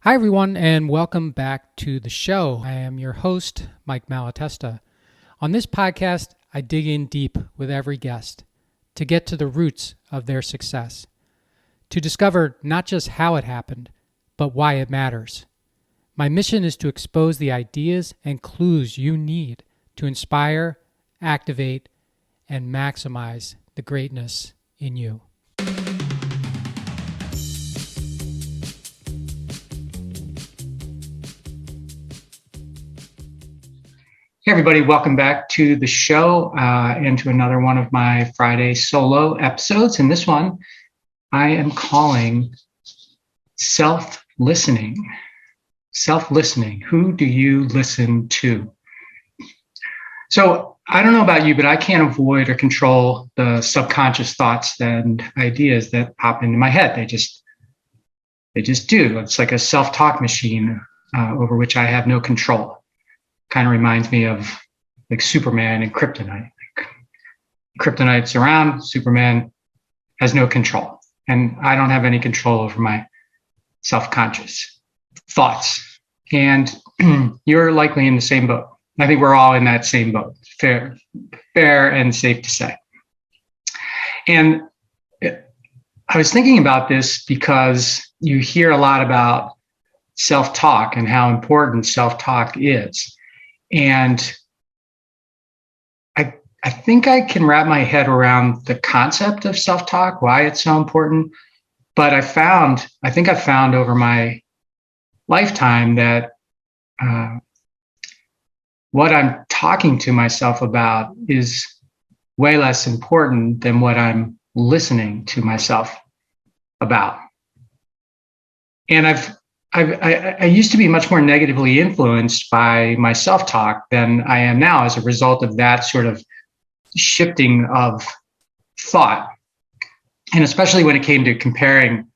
Hi, everyone, and welcome back to the show. I am your host, 𝘾𝙘𝙧𝙣. On this podcast, I dig in deep with every guest to get to the roots of their success, to discover not just how it happened, but why it matters. My mission is to expose the ideas and clues you need to inspire, activate, and maximize the greatness in you. Hey everybody, welcome back to the show and to another one of my Friday solo episodes. And this one I am calling Self-Listening. Self-listening. Who do you listen to? So I don't know about you, but I can't avoid or control the subconscious thoughts and ideas that pop into my head. They just do. It's like a self-talk machine over which I have no control. Kind of reminds me of like Superman and Kryptonite. Kryptonite's around, Superman has no control. And I don't have any control over my self-conscious thoughts. And you're likely in the same boat. I think we're all in that same boat. Fair and safe to say. And I was thinking about this because you hear a lot about self-talk and how important self-talk is. And I think I can wrap my head around the concept of self-talk, why it's so important. But I think I've found over my lifetime that what I'm talking to myself about is way less important than what I'm listening to myself about. And I used to be much more negatively influenced by my self-talk than I am now as a result of that sort of shifting of thought. And especially when it came to comparing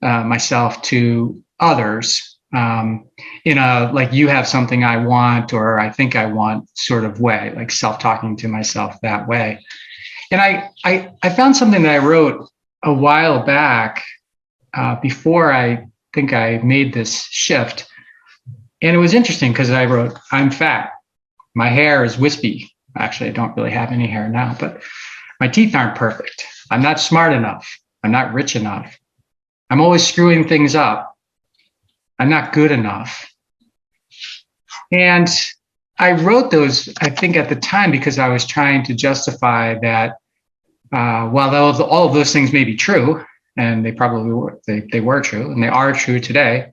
myself to others in a like you have something I want or I think I want sort of way, like self-talking to myself that way. And I found something that I wrote a while back before I think I made this shift. And it was interesting because I wrote, I'm fat. My hair is wispy. Actually, I don't really have any hair now, but my teeth aren't perfect. I'm not smart enough. I'm not rich enough. I'm always screwing things up. I'm not good enough. And I wrote those, I think at the time, because I was trying to justify that while all of those things may be true, and they probably were, they were true, and they are true today.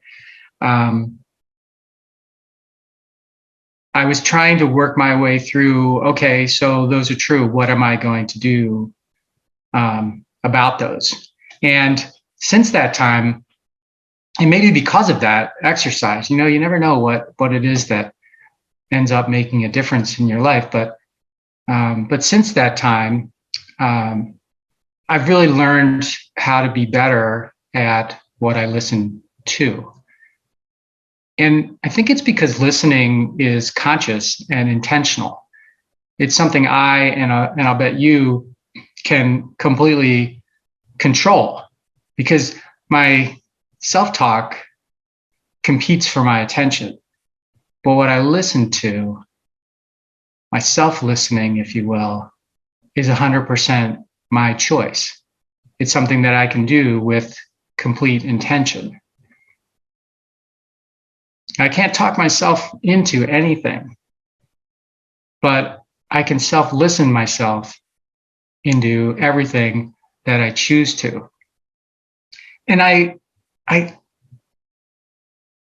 I was trying to work my way through, okay, so those are true. What am I going to do about those? And since that time, and maybe because of that exercise, you never know what it is that ends up making a difference in your life. But since that time, I've really learned how to be better at what I listen to. And I think it's because listening is conscious and intentional. It's something and I'll bet you can completely control, because my self-talk competes for my attention. But what I listen to, my self-listening, if you will, is 100% my choice. It's something that I can do with complete intention. I can't talk myself into anything, but I can self-listen myself into everything that I choose to. And I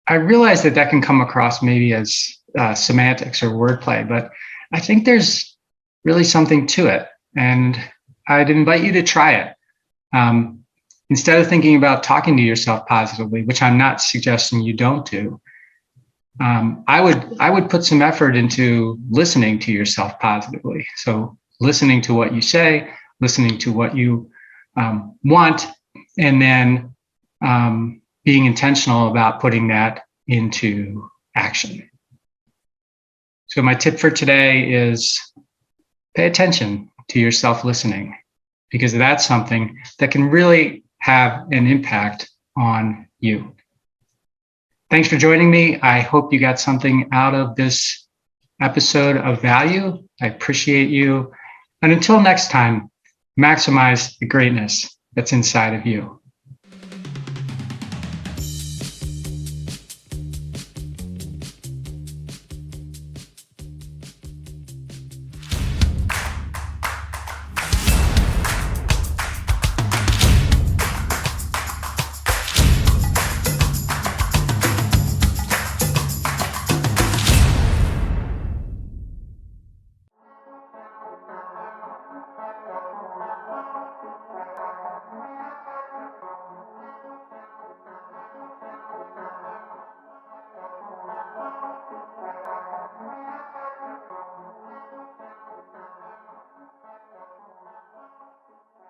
realize that can come across maybe as semantics or wordplay, but I think there's really something to it. And I'd invite you to try it. Instead of thinking about talking to yourself positively, which I'm not suggesting you don't do, I would put some effort into listening to yourself positively. So listening to what you say, listening to what you want, and then being intentional about putting that into action. So my tip for today is pay attention to your self-listening, because that's something that can really have an impact on you. Thanks for joining me. I hope you got something out of this episode of value. I appreciate you. And until next time, maximize the greatness that's inside of you.